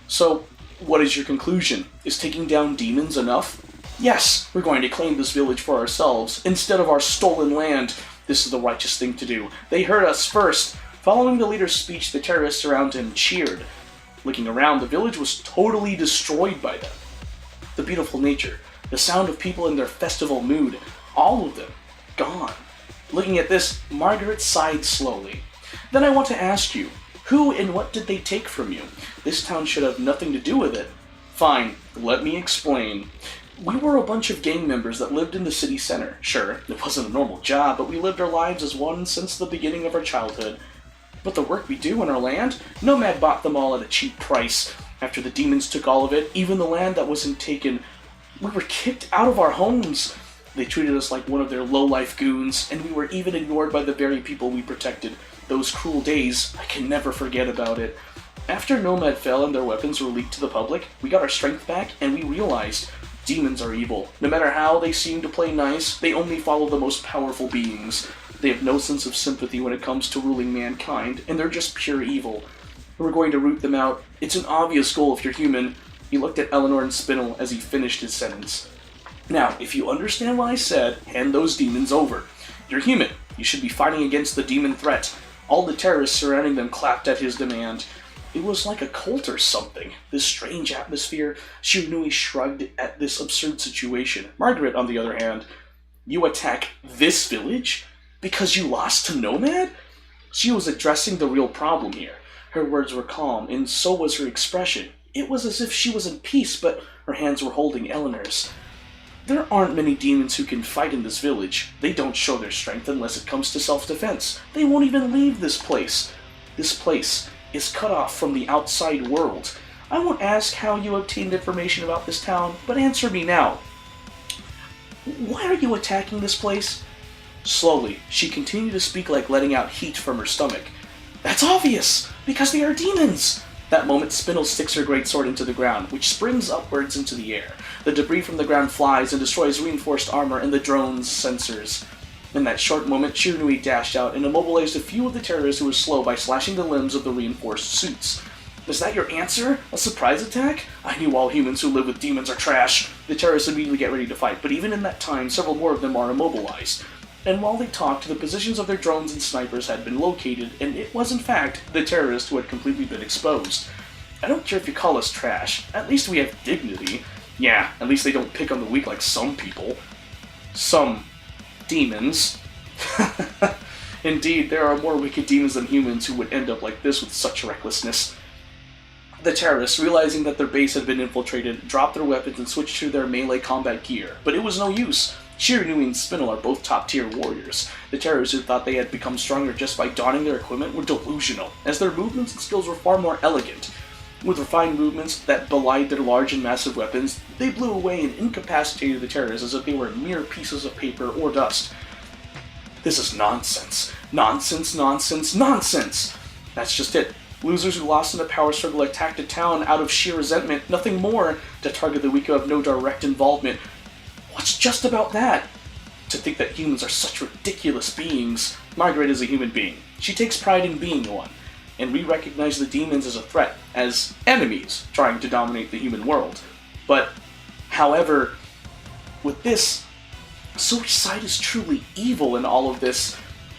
So, what is your conclusion? Is taking down demons enough? Yes, we're going to claim this village for ourselves, instead of our stolen land. This is the righteous thing to do. They heard us first. Following the leader's speech, the terrorists around him cheered. Looking around, the village was totally destroyed by them. The beautiful nature, the sound of people in their festival mood, all of them, gone. Looking at this, Margaret sighed slowly. Then I want to ask you, who and what did they take from you? This town should have nothing to do with it. Fine, let me explain. We were a bunch of gang members that lived in the city center. Sure, it wasn't a normal job, but we lived our lives as one since the beginning of our childhood. But the work we do on our land? Nomad bought them all at a cheap price. After the demons took all of it, even the land that wasn't taken, we were kicked out of our homes. They treated us like one of their low-life goons, and we were even ignored by the very people we protected. Those cruel days, I can never forget about it. After Nomad fell and their weapons were leaked to the public, we got our strength back, and we realized demons are evil. No matter how they seem to play nice, they only follow the most powerful beings. They have no sense of sympathy when it comes to ruling mankind, and they're just pure evil. We're going to root them out. It's an obvious goal if you're human. He looked at Eleanor and Spinel as he finished his sentence. Now, if you understand what I said, hand those demons over. You're human. You should be fighting against the demon threat. All the terrorists surrounding them clapped at his demand. It was like a cult or something. This strange atmosphere. Shiranui shrugged at this absurd situation. Margaret, on the other hand, you attack this village? Because you lost to Nomad? She was addressing the real problem here. Her words were calm, and so was her expression. It was as if she was in peace, but her hands were holding Eleanor's. There aren't many demons who can fight in this village. They don't show their strength unless it comes to self-defense. They won't even leave this place. This place is cut off from the outside world. I won't ask how you obtained information about this town, but answer me now. Why are you attacking this place? Slowly, she continued to speak like letting out heat from her stomach. That's obvious! Because they are demons! That moment, Spindle sticks her greatsword into the ground, which springs upwards into the air. The debris from the ground flies and destroys reinforced armor and the drone's sensors. In that short moment, Shiranui dashed out and immobilized a few of the terrorists who were slow by slashing the limbs of the reinforced suits. Is that your answer? A surprise attack? I knew all humans who live with demons are trash. The terrorists immediately get ready to fight, but even in that time, several more of them are immobilized. And while they talked, the positions of their drones and snipers had been located, and it was in fact the terrorists who had completely been exposed. I don't care if you call us trash, at least we have dignity. Yeah, at least they don't pick on the weak like some people. Some demons. Indeed, there are more wicked demons than humans who would end up like this with such recklessness. The terrorists, realizing that their base had been infiltrated, dropped their weapons and switched to their melee combat gear, but it was no use. Shiranui and Spindle are both top-tier warriors. The terrorists who thought they had become stronger just by donning their equipment were delusional, as their movements and skills were far more elegant. With refined movements that belied their large and massive weapons, they blew away and incapacitated the terrorists as if they were mere pieces of paper or dust. This is nonsense. Nonsense, nonsense, nonsense! That's just it. Losers who lost in the power struggle attacked a town out of sheer resentment, nothing more, to target the weak who have no direct involvement. What's just about that? To think that humans are such ridiculous beings. Margaret is a human being. She takes pride in being one. And we recognize the demons as a threat, as enemies trying to dominate the human world. But, however, with this, so which side is truly evil in all of this?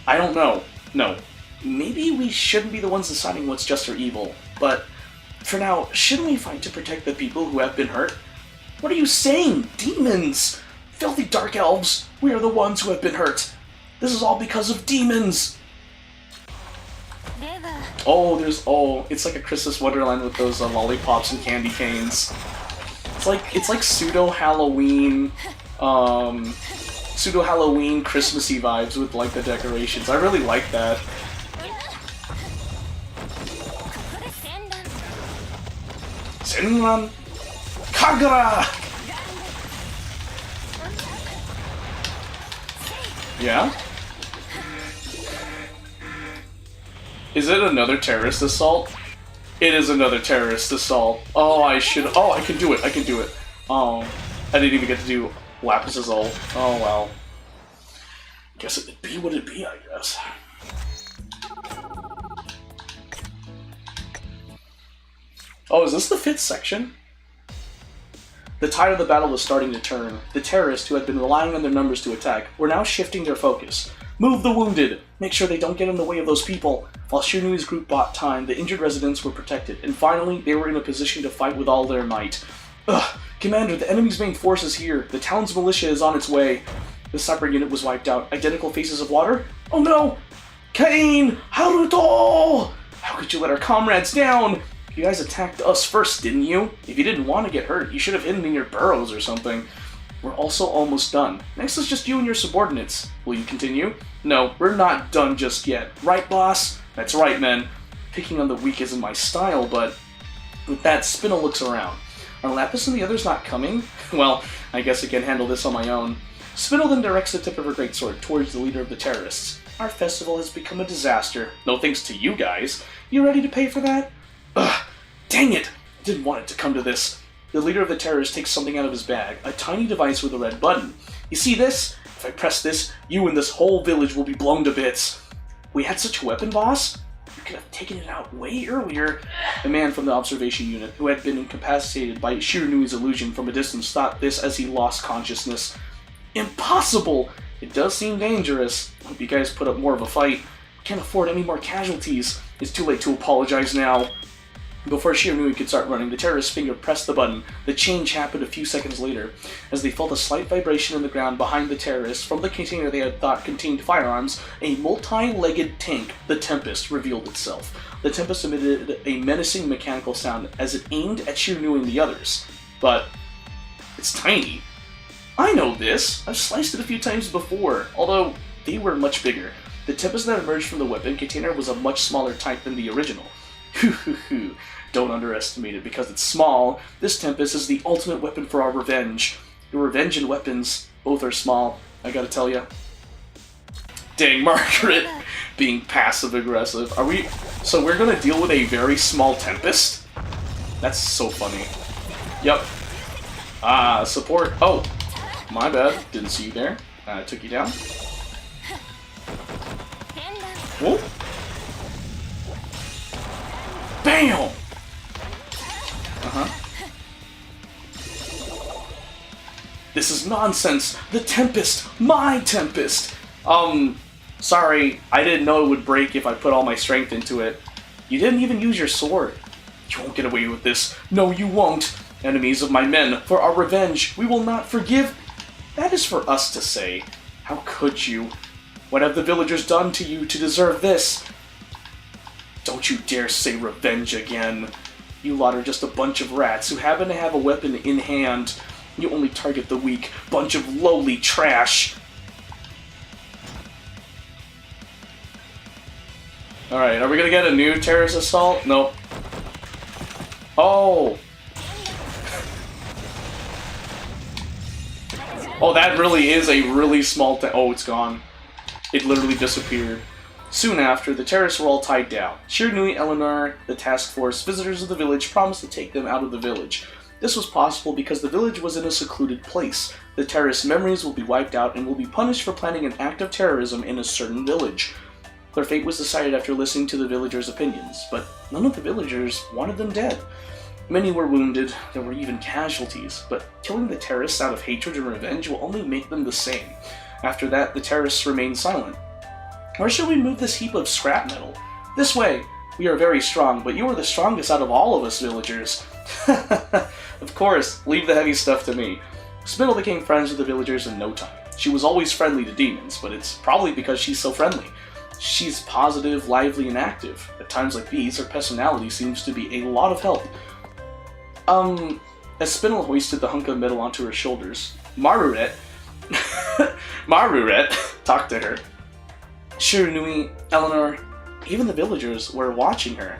I don't know. No. Maybe we shouldn't be the ones deciding what's just or evil. But, for now, shouldn't we fight to protect the people who have been hurt? What are you saying? Demons! Filthy dark elves! We are the ones who have been hurt! This is all because of demons! It's like a Christmas Wonderland with those lollipops and candy canes. It's like pseudo-Halloween, Christmassy vibes with like the decorations. I really like that. Senran Kagura! Yeah? Is it another terrorist assault? It is another terrorist assault. Oh, I can do it. Oh, I didn't even get to do Lapis' ult. Oh, well. Guess it'd be what it'd be, I guess. Oh, is this the 5th section? The tide of the battle was starting to turn. The terrorists, who had been relying on their numbers to attack, were now shifting their focus. Move the wounded! Make sure they don't get in the way of those people! While Shiranui's group bought time, the injured residents were protected, and finally, they were in a position to fight with all their might. Ugh! Commander, the enemy's main force is here. The town's militia is on its way. The sniper unit was wiped out. Identical faces of water? Oh no! Cain! Haruto! How could you let our comrades down? You guys attacked us first, didn't you? If you didn't want to get hurt, you should have hidden in your burrows or something. We're also almost done. Next is just you and your subordinates. Will you continue? No, we're not done just yet. Right, boss? That's right, men. Picking on the weak isn't my style, but... With that, Spindle looks around. Are Lapis and the others not coming? Well, I guess I can handle this on my own. Spindle then directs the tip of her greatsword towards the leader of the terrorists. Our festival has become a disaster. No thanks to you guys. You ready to pay for that? Ugh, dang it! I didn't want it to come to this. The leader of the terrorists takes something out of his bag, a tiny device with a red button. You see this? If I press this, you and this whole village will be blown to bits. We had such a weapon, boss? You could have taken it out way earlier. The man from the observation unit, who had been incapacitated by Shiranui's illusion from a distance, thought this as he lost consciousness. Impossible! It does seem dangerous. Hope you guys put up more of a fight. We can't afford any more casualties. It's too late to apologize now. Before Shiranui could start running, the terrorist's finger pressed the button. The change happened a few seconds later. As they felt a slight vibration in the ground behind the terrorists, from the container they had thought contained firearms, a multi-legged tank, the Tempest, revealed itself. The Tempest emitted a menacing mechanical sound as it aimed at Shiranui and the others. But it's tiny. I know this. I've sliced it a few times before, although they were much bigger. The Tempest that emerged from the weapon container was a much smaller type than the original. Don't underestimate it because it's small. This Tempest is the ultimate weapon for our revenge. Your revenge and weapons, both are small, I gotta tell ya. Dang, Margaret, being passive-aggressive. So we're gonna deal with a very small Tempest? That's so funny. Yep. Support. Oh, my bad. Didn't see you there. I took you down. Whoa. Bam! This is nonsense! The Tempest! My Tempest! Sorry, I didn't know it would break if I put all my strength into it. You didn't even use your sword. You won't get away with this. No, you won't. Enemies of my men, for our revenge, we will not forgive. That is for us to say. How could you? What have the villagers done to you to deserve this? Don't you dare say revenge again. You lot are just a bunch of rats who happen to have a weapon in hand. You only target the weak, bunch of lowly trash. Alright, are we gonna get a new terrorist assault? Nope. Oh! Oh, that really is a really small oh, it's gone. It literally disappeared. Soon after, the terrorists were all tied down. Shiranui, Eleanor, the task force, visitors of the village promised to take them out of the village. This was possible because the village was in a secluded place. The terrorists' memories will be wiped out and will be punished for planning an act of terrorism in a certain village. Their fate was decided after listening to the villagers' opinions, but none of the villagers wanted them dead. Many were wounded, there were even casualties, but killing the terrorists out of hatred and revenge will only make them the same. After that, the terrorists remained silent. Where should we move this heap of scrap metal? This way! We are very strong, but you are the strongest out of all of us villagers. Of course, leave the heavy stuff to me. Spindle became friends with the villagers in no time. She was always friendly to demons, but it's probably because she's so friendly. She's positive, lively, and active. At times like these, her personality seems to be a lot of help. As Spindle hoisted the hunk of metal onto her shoulders, Maruret talked to her. Shiranui, Eleanor, even the villagers were watching her,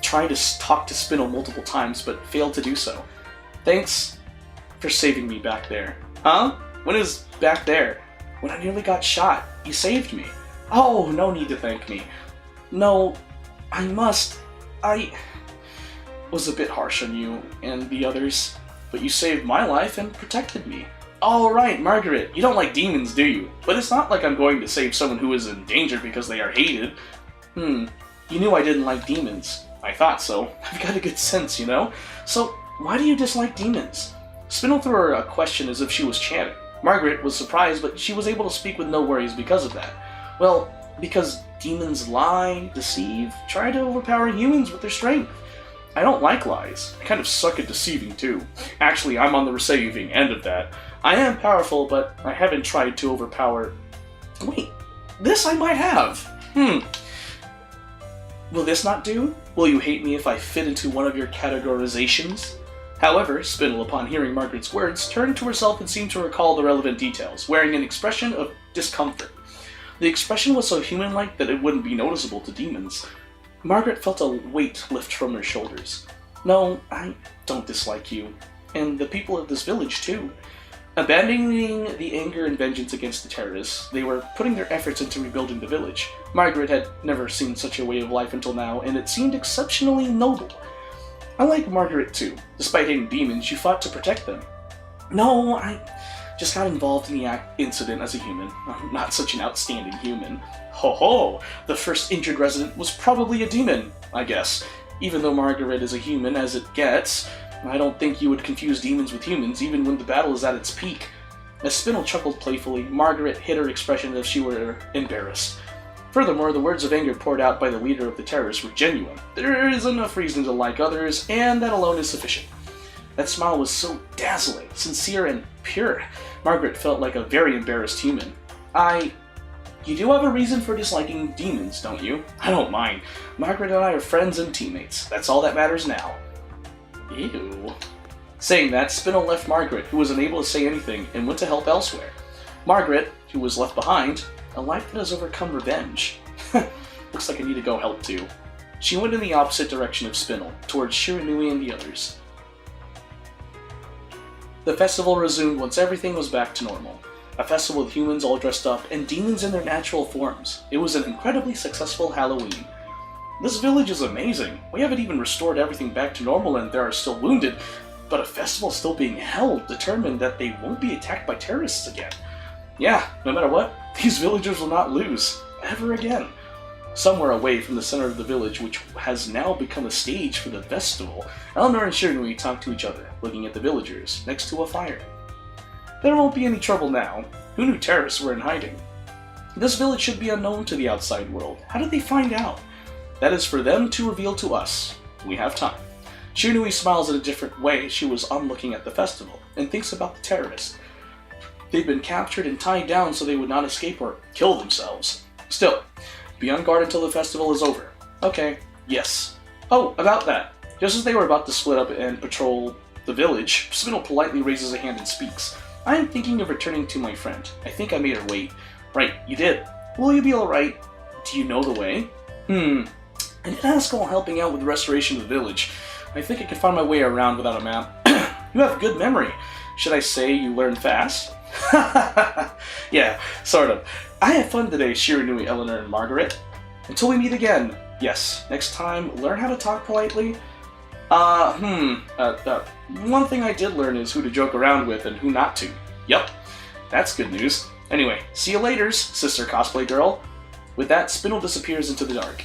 trying to talk to Spindle multiple times, but failed to do so. Thanks for saving me back there. Huh? When is back there? When I nearly got shot. You saved me. Oh, no need to thank me. No, I must. I was a bit harsh on you and the others, but you saved my life and protected me. All right, Margaret, you don't like demons, do you? But it's not like I'm going to save someone who is in danger because they are hated. You knew I didn't like demons. I thought so. I've got a good sense, you know? So, why do you dislike demons? Spindle threw her a question as if she was chatting. Margaret was surprised, but she was able to speak with no worries because of that. Well, because demons lie, deceive, try to overpower humans with their strength. I don't like lies. I kind of suck at deceiving, too. Actually, I'm on the receiving end of that. I am powerful, but I haven't tried to overpower... Wait, this I might have. Will this not do? Will you hate me if I fit into one of your categorizations? However, Spindle, upon hearing Margaret's words, turned to herself and seemed to recall the relevant details, wearing an expression of discomfort. The expression was so human-like that it wouldn't be noticeable to demons. Margaret felt a weight lift from her shoulders. No, I don't dislike you. And the people of this village, too. Abandoning the anger and vengeance against the terrorists, they were putting their efforts into rebuilding the village. Margaret had never seen such a way of life until now, and it seemed exceptionally noble. I like Margaret too. Despite hating demons, you fought to protect them. No, I just got involved in the incident as a human. I'm not such an outstanding human. Ho ho! The first injured resident was probably a demon, I guess. Even though Margaret is a human as it gets, I don't think you would confuse demons with humans, even when the battle is at its peak. As Spindle chuckled playfully, Margaret hid her expression as if she were embarrassed. Furthermore, the words of anger poured out by the leader of the terrorists were genuine. There is enough reason to like others, and that alone is sufficient. That smile was so dazzling, sincere, and pure. Margaret felt like a very embarrassed human. You do have a reason for disliking demons, don't you? I don't mind. Margaret and I are friends and teammates. That's all that matters now. Ew. Saying that, Spinel left Margaret, who was unable to say anything, and went to help elsewhere. Margaret, who was left behind, a life that has overcome revenge. Looks like I need to go help too. She went in the opposite direction of Spinel, towards Shiranui and the others. The festival resumed once everything was back to normal. A festival with humans all dressed up and demons in their natural forms. It was an incredibly successful Halloween. This village is amazing. We haven't even restored everything back to normal and there are still wounded, but a festival is still being held, determined that they won't be attacked by terrorists again. Yeah, no matter what, these villagers will not lose, ever again. Somewhere away from the center of the village, which has now become a stage for the festival, Eleanor and Shiranui talked to each other, looking at the villagers, next to a fire. There won't be any trouble now. Who knew terrorists were in hiding? This village should be unknown to the outside world. How did they find out? That is for them to reveal to us. We have time. Shiranui smiles in a different way as she was onlooking at the festival, and thinks about the terrorists. They've been captured and tied down so they would not escape or kill themselves. Still, be on guard until the festival is over. Okay, yes. Oh, about that. Just as they were about to split up and patrol the village, Spinel politely raises a hand and speaks. I am thinking of returning to my friend. I think I made her wait. Right, you did. Will you be alright? Do you know the way? I did ask while helping out with the restoration of the village. I think I can find my way around without a map. You have good memory. Should I say you learn fast? Yeah, sort of. I had fun today, Shiranui, Eleanor, and Margaret. Until we meet again. Yes, next time, learn how to talk politely. One thing I did learn is who to joke around with and who not to. Yup, that's good news. Anyway, see you laters, sister cosplay girl. With that, Spinel disappears into the dark.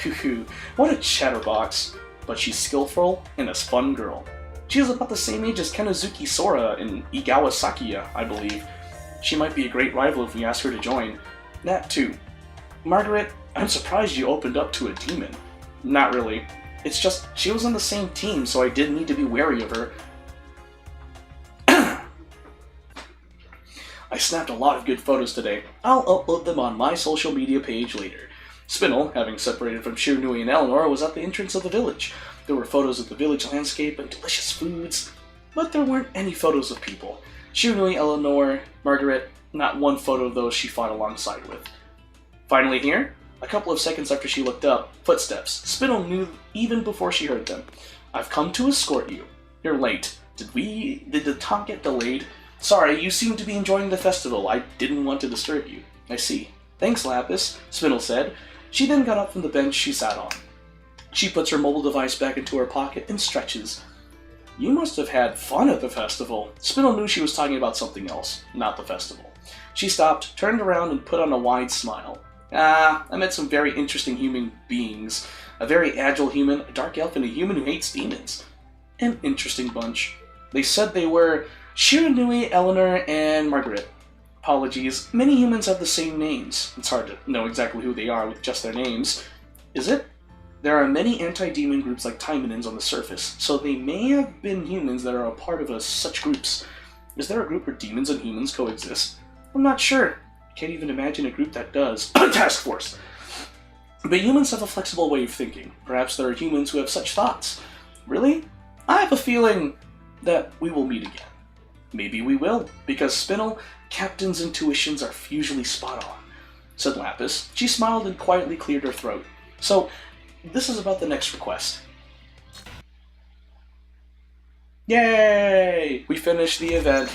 Hoo, what a chatterbox. But she's skillful and a fun girl. She is about the same age as Kenozuki Sora and Igawa Sakiya, I believe. She might be a great rival if we ask her to join. That too. Margaret, I'm surprised you opened up to a demon. Not really. It's just, she was on the same team, so I did need to be wary of her. I snapped a lot of good photos today. I'll upload them on my social media page later. Spinel, having separated from Shiranui and Eleanor, was at the entrance of the village. There were photos of the village landscape and delicious foods, but there weren't any photos of people. Shiranui, Eleanor, Margaret, not one photo of those she fought alongside with. Finally here, a couple of seconds after she looked up, footsteps. Spinel knew even before she heard them. I've come to escort you. You're late. Did the talk get delayed? Sorry, you seem to be enjoying the festival. I didn't want to disturb you. I see. Thanks, Lapis, Spinel said. She then got up from the bench she sat on. She puts her mobile device back into her pocket and stretches. You must have had fun at the festival. Spinel knew she was talking about something else, not the festival. She stopped, turned around, and put on a wide smile. I met some very interesting human beings. A very agile human, a dark elf, and a human who hates demons. An interesting bunch. They said they were Shiranui, Eleanor, and Margaret. Apologies, many humans have the same names. It's hard to know exactly who they are with just their names. Is it? There are many anti-demon groups like Taimanins on the surface, so they may have been humans that are a part of such groups. Is there a group where demons and humans coexist? I'm not sure. Can't even imagine a group that does. Task Force! But humans have a flexible way of thinking. Perhaps there are humans who have such thoughts. Really? I have a feeling that we will meet again. Maybe we will, because Spinel, Captain's intuitions are usually spot on, said Lapis. She smiled and quietly cleared her throat. So, this is about the next request. Yay! We finished the event.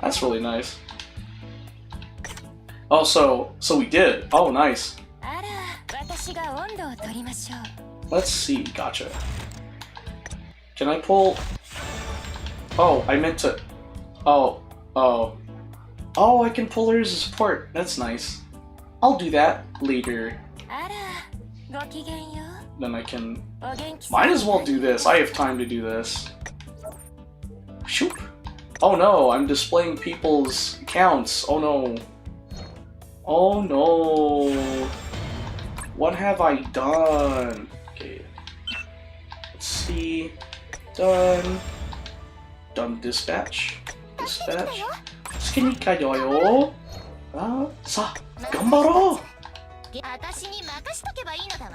That's really nice. Oh, so we did. Oh, nice. Let's see. Gotcha. Can I pull... Oh, I meant to... Oh, I can pull her as a support. That's nice. I'll do that later. Then I can... Might as well do this. I have time to do this. Shoop. Oh no, I'm displaying people's accounts. Oh no. Oh no. What have I done? Okay. Let's see. Done. Done dispatch. Dispatch. 好きにかよよ。あ、さあ、頑張ろう。私に任しとけばいいのだわ。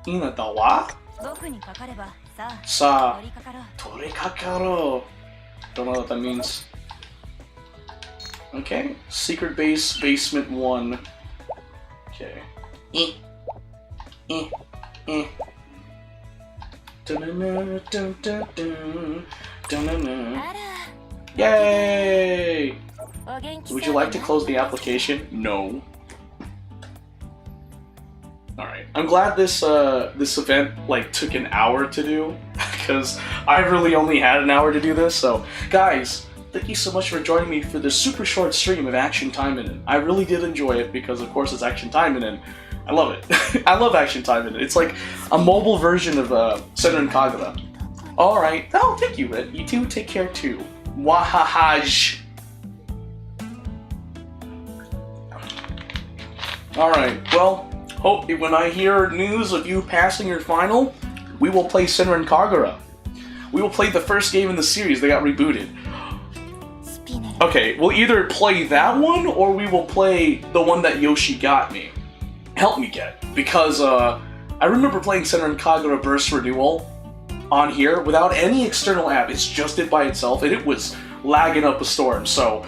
いいのだわ。僕にかかればささあ、取りかかろう。取りかかろう。Don't know what that means. Okay. Secret base, basement 1. Okay. Dun-dun-dun, dun-dun-dun, dun-dun-dun. Yay! Would you like to close the application? No. Alright. I'm glad this this event like took an hour to do because I really only had an hour to do this. So guys, thank you so much for joining me for this super short stream of Action Taimanin. I really did enjoy it because of course it's Action Taimanin. I love it. I love Action Taimanin. It's like a mobile version of Senran Kagura. Alright. Oh, thank you, Red. You too. Take care too. Wahahaj. Alright, well, hope when I hear news of you passing your final, we will play Senran Kagura. We will play the first game in the series that got rebooted. Okay, we'll either play that one or we will play the one that Yoshi got me. Help me get. Because I remember playing Senran Kagura Burst Renewal on here without any external app. It's just it by itself and it was lagging up a storm. So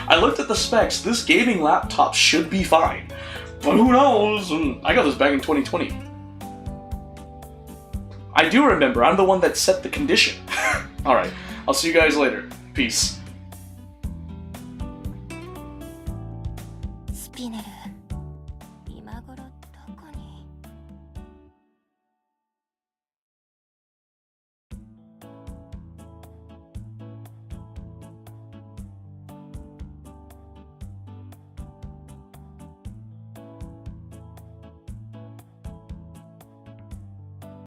I looked at the specs. This gaming laptop should be fine. But who knows? I got this back in 2020. I do remember. I'm the one that set the condition. Alright, I'll see you guys later. Peace. スピネル